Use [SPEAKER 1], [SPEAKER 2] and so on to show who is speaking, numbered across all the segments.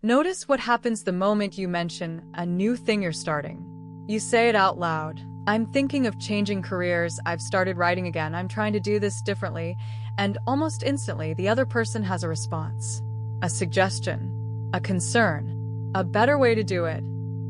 [SPEAKER 1] Notice what happens the moment you mention a new thing you're starting. You say it out loud. I'm thinking of changing careers, I've started writing again, I'm trying to do this differently, and almost instantly the other person has a response. A suggestion, a concern, a better way to do it,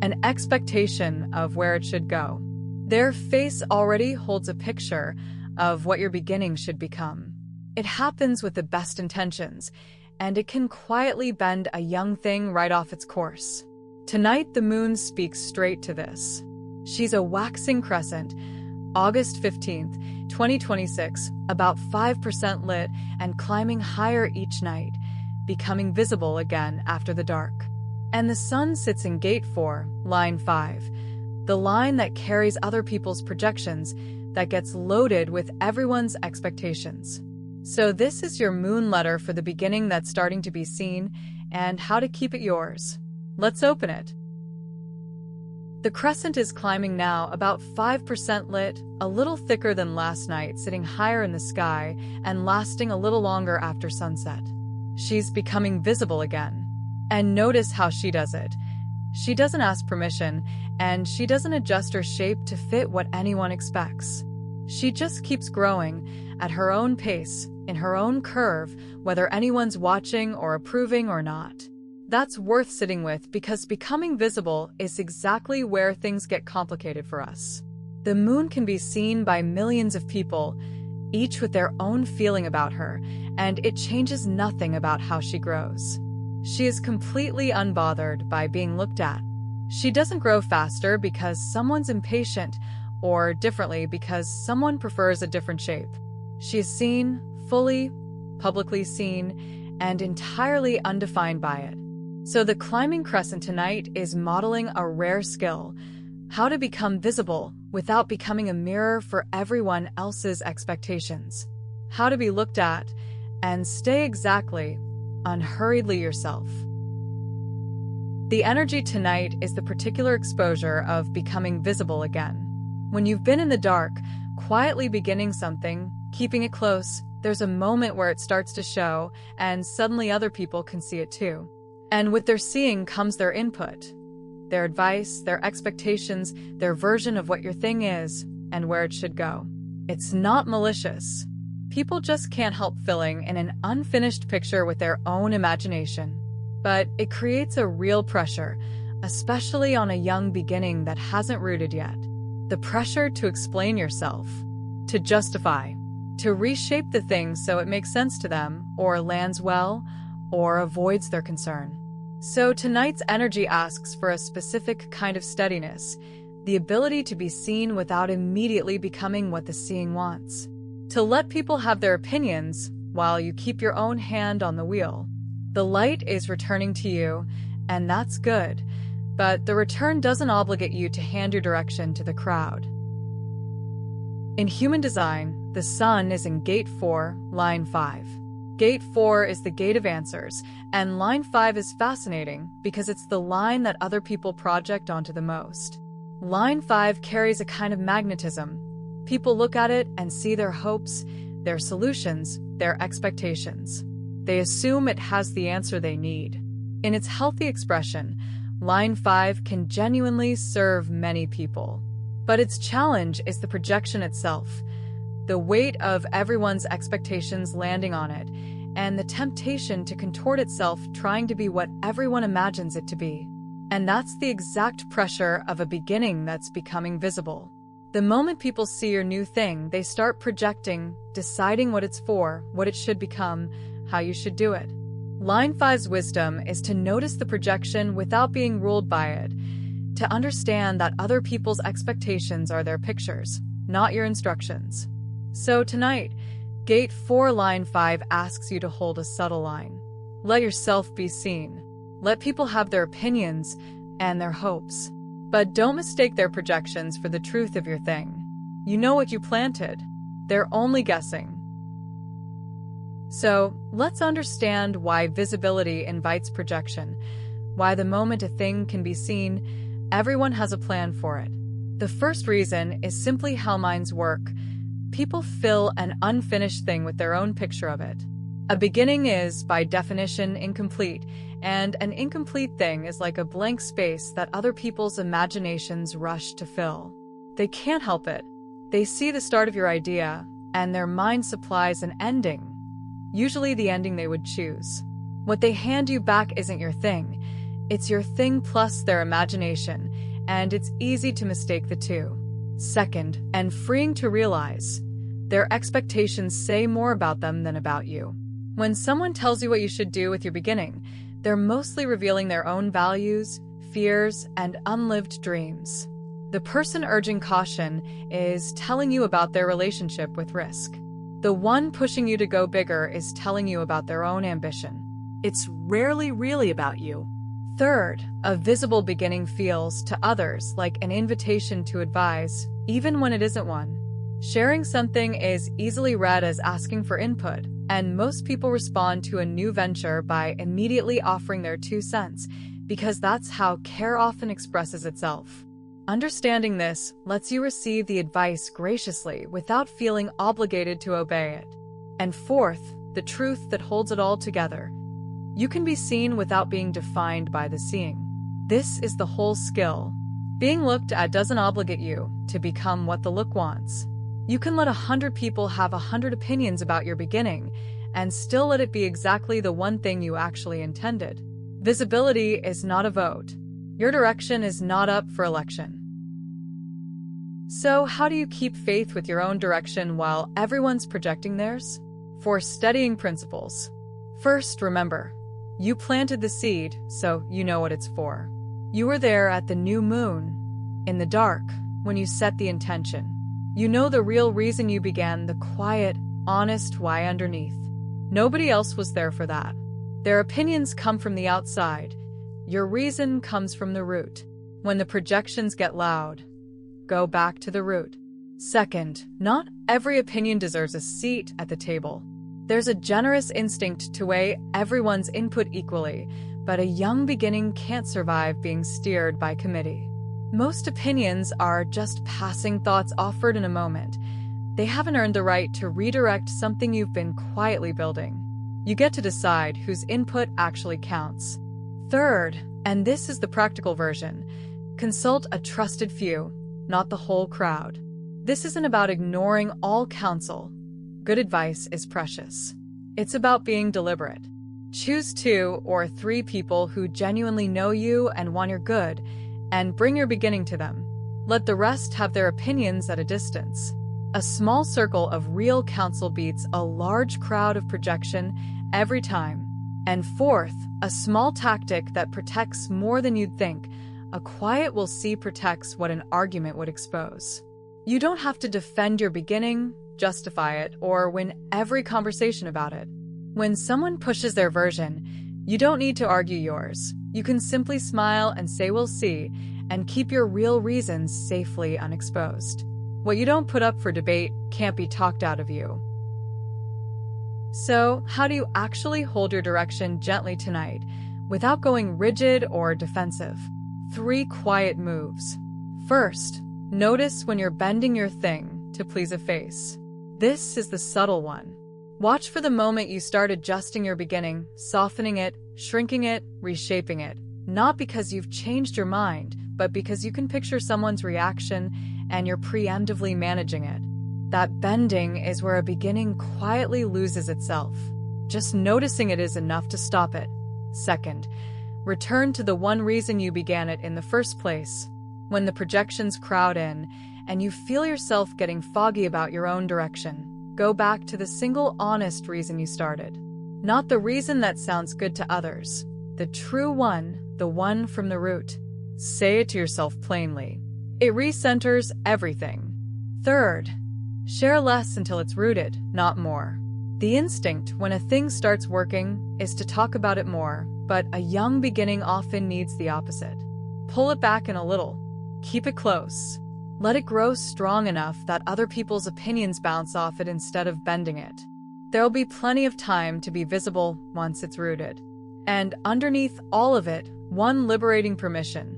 [SPEAKER 1] an expectation of where it should go. Their face already holds a picture of what your beginning should become. It happens with the best intentions, and it can quietly bend a young thing right off its course. Tonight, the moon speaks straight to this. She's a waxing crescent, August 15th, 2026, about 5% lit and climbing higher each night, becoming visible again after the dark. And the sun sits in gate 4, line 5, the line that carries other people's projections, that gets loaded with everyone's expectations. So this is your moon letter for the beginning that's starting to be seen and how to keep it yours. Let's open it. The crescent is climbing now, about 5% lit, a little thicker than last night, sitting higher in the sky and lasting a little longer after sunset. She's becoming visible again. And notice how she does it. She doesn't ask permission, and she doesn't adjust her shape to fit what anyone expects. She just keeps growing at her own pace, in her own curve, whether anyone's watching or approving or not. That's worth sitting with, because becoming visible is exactly where things get complicated for us. The moon can be seen by millions of people, each with their own feeling about her, and it changes nothing about how she grows. She is completely unbothered by being looked at. She doesn't grow faster because someone's impatient, or differently because someone prefers a different shape. She is seen, fully, publicly seen, and entirely undefined by it. So the climbing crescent tonight is modeling a rare skill: how to become visible without becoming a mirror for everyone else's expectations. How to be looked at and stay exactly, unhurriedly yourself. The energy tonight is the particular exposure of becoming visible again. When you've been in the dark, quietly beginning something, keeping it close, there's a moment where it starts to show, and suddenly other people can see it too. And with their seeing comes their input, their advice, their expectations, their version of what your thing is and where it should go. It's not malicious. People just can't help filling in an unfinished picture with their own imagination. But it creates a real pressure, especially on a young beginning that hasn't rooted yet. The pressure to explain yourself, to justify, to reshape the thing so it makes sense to them, or lands well, or avoids their concern. So tonight's energy asks for a specific kind of steadiness, the ability to be seen without immediately becoming what the seeing wants. To let people have their opinions while you keep your own hand on the wheel. The light is returning to you, and that's good, but the return doesn't obligate you to hand your direction to the crowd. In human design, the sun is in gate 4, line 5. Gate 4 is the gate of answers, and line 5 is fascinating because it's the line that other people project onto the most. Line 5 carries a kind of magnetism. People look at it and see their hopes, their solutions, their expectations. They assume it has the answer they need. In its healthy expression, line 5 can genuinely serve many people. But its challenge is the projection itself, the weight of everyone's expectations landing on it, and the temptation to contort itself trying to be what everyone imagines it to be. And that's the exact pressure of a beginning that's becoming visible. The moment people see your new thing, they start projecting, deciding what it's for, what it should become, how you should do it. Line 5's wisdom is to notice the projection without being ruled by it, to understand that other people's expectations are their pictures, not your instructions. So tonight, Gate 4 Line 5 asks you to hold a subtle line. Let yourself be seen. Let people have their opinions and their hopes. But don't mistake their projections for the truth of your thing. You know what you planted. They're only guessing. So, let's understand why visibility invites projection, why the moment a thing can be seen, everyone has a plan for it. The first reason is simply how minds work. People fill an unfinished thing with their own picture of it. A beginning is, by definition, incomplete, and an incomplete thing is like a blank space that other people's imaginations rush to fill. They can't help it. They see the start of your idea, and their mind supplies an ending, usually the ending they would choose. What they hand you back isn't your thing. It's your thing plus their imagination, and it's easy to mistake the two. Second, and freeing to realize, their expectations say more about them than about you. When someone tells you what you should do with your beginning, they're mostly revealing their own values, fears, and unlived dreams. The person urging caution is telling you about their relationship with risk. The one pushing you to go bigger is telling you about their own ambition. It's rarely really about you. Third, a visible beginning feels, to others, like an invitation to advise, even when it isn't one. Sharing something is easily read as asking for input, and most people respond to a new venture by immediately offering their 2 cents, because that's how care often expresses itself. Understanding this lets you receive the advice graciously without feeling obligated to obey it. And fourth, the truth that holds it all together. You can be seen without being defined by the seeing. This is the whole skill. Being looked at doesn't obligate you to become what the look wants. You can let 100 people have 100 opinions about your beginning and still let it be exactly the one thing you actually intended. Visibility is not a vote. Your direction is not up for election. So, how do you keep faith with your own direction while everyone's projecting theirs? 4 studying principles. First, remember, you planted the seed, so you know what it's for. You were there at the new moon, in the dark, when you set the intention. You know the real reason you began, the quiet, honest why underneath. Nobody else was there for that. Their opinions come from the outside. Your reason comes from the root. When the projections get loud, go back to the root. Second, not every opinion deserves a seat at the table. There's a generous instinct to weigh everyone's input equally, but a young beginning can't survive being steered by committee. Most opinions are just passing thoughts offered in a moment. They haven't earned the right to redirect something you've been quietly building. You get to decide whose input actually counts. Third, and this is the practical version, consult a trusted few, not the whole crowd. This isn't about ignoring all counsel. Good advice is precious. It's about being deliberate. Choose 2 or 3 people who genuinely know you and want your good, and bring your beginning to them. Let the rest have their opinions at a distance. A small circle of real counsel beats a large crowd of projection every time. And fourth, a small tactic that protects more than you'd think. A quiet will see protects what an argument would expose. You don't have to defend your beginning, justify it, or win every conversation about it. When someone pushes their version, you don't need to argue yours. You can simply smile and say we'll see, and keep your real reasons safely unexposed. What you don't put up for debate can't be talked out of you. So, how do you actually hold your direction gently tonight, without going rigid or defensive? 3 quiet moves. First, notice when you're bending your thing to please a face. This is the subtle one. Watch for the moment you start adjusting your beginning, softening it, shrinking it, reshaping it, not because you've changed your mind, but because you can picture someone's reaction and you're preemptively managing it. That bending is where a beginning quietly loses itself. Just noticing it is enough to stop it. Second, return to the one reason you began it in the first place. When the projections crowd in and you feel yourself getting foggy about your own direction, go back to the single honest reason you started. Not the reason that sounds good to others. The true one, the one from the root. Say it to yourself plainly. It recenters everything. Third, share less until it's rooted, not more. The instinct, when a thing starts working, is to talk about it more, but a young beginning often needs the opposite. Pull it back in a little. Keep it close. Let it grow strong enough that other people's opinions bounce off it instead of bending it. There'll be plenty of time to be visible once it's rooted. And underneath all of it, one liberating permission.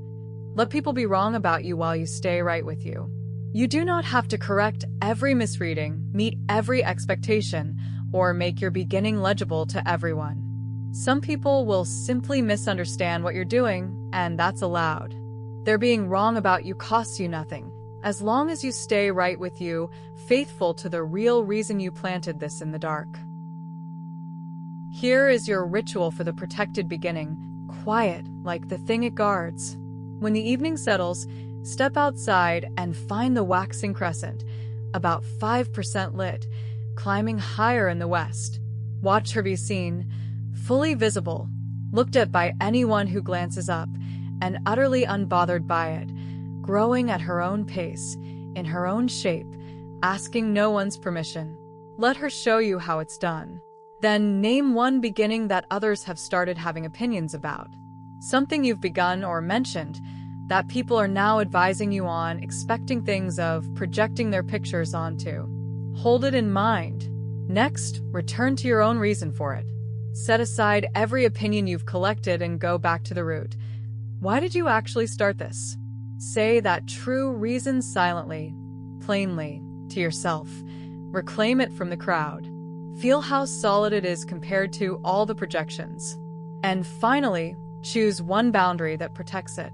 [SPEAKER 1] Let people be wrong about you while you stay right with you. You do not have to correct every misreading, meet every expectation, or make your beginning legible to everyone. Some people will simply misunderstand what you're doing, and that's allowed. Their being wrong about you costs you nothing, as long as you stay right with you, faithful to the real reason you planted this in the dark. Here is your ritual for the protected beginning, quiet like the thing it guards. When the evening settles, step outside and find the waxing crescent, about 5% lit, climbing higher in the west. Watch her be seen, fully visible, looked at by anyone who glances up, and utterly unbothered by it, growing at her own pace, in her own shape, asking no one's permission. Let her show you how it's done. Then name one beginning that others have started having opinions about. Something you've begun or mentioned that people are now advising you on, expecting things of, projecting their pictures onto. Hold it in mind. Next, return to your own reason for it. Set aside every opinion you've collected and go back to the root. Why did you actually start this? Say that true reason silently, plainly, to yourself. Reclaim it from the crowd. Feel how solid it is compared to all the projections. And finally, choose one boundary that protects it.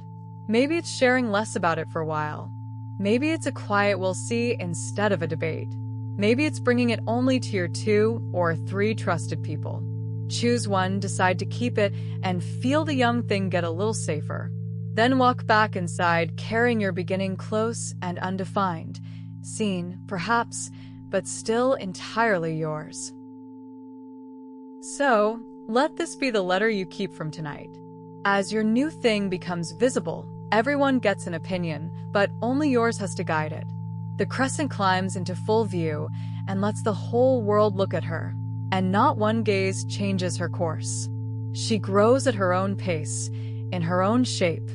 [SPEAKER 1] Maybe it's sharing less about it for a while. Maybe it's a quiet we'll see instead of a debate. Maybe it's bringing it only to your 2 or 3 trusted people. Choose one, decide to keep it, and feel the young thing get a little safer. Then walk back inside, carrying your beginning close and undefined, seen, perhaps, but still entirely yours. So, let this be the letter you keep from tonight. As your new thing becomes visible, everyone gets an opinion, but only yours has to guide it. The crescent climbs into full view and lets the whole world look at her, and not one gaze changes her course. She grows at her own pace, in her own shape,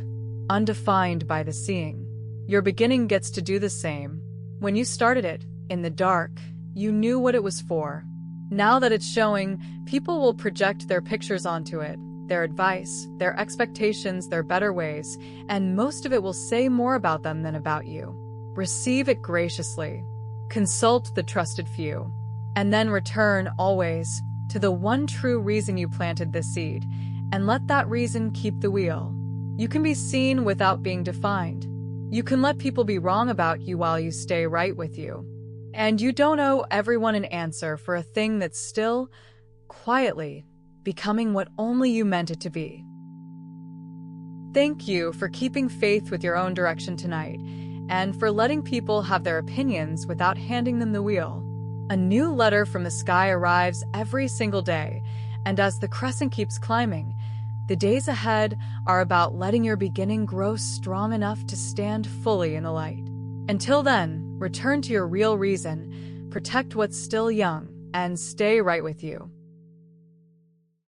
[SPEAKER 1] undefined by the seeing. Your beginning gets to do the same. When you started it, in the dark, you knew what it was for. Now that it's showing, people will project their pictures onto it, their advice, their expectations, their better ways, and most of it will say more about them than about you. Receive it graciously. Consult the trusted few. And then return, always, to the one true reason you planted this seed, and let that reason keep the wheel. You can be seen without being defined. You can let people be wrong about you while you stay right with you. And you don't owe everyone an answer for a thing that's still, quietly, becoming what only you meant it to be. Thank you for keeping faith with your own direction tonight, and for letting people have their opinions without handing them the wheel. A new letter from the sky arrives every single day, and as the crescent keeps climbing, the days ahead are about letting your beginning grow strong enough to stand fully in the light. Until then, return to your real reason, protect what's still young, and stay right with you.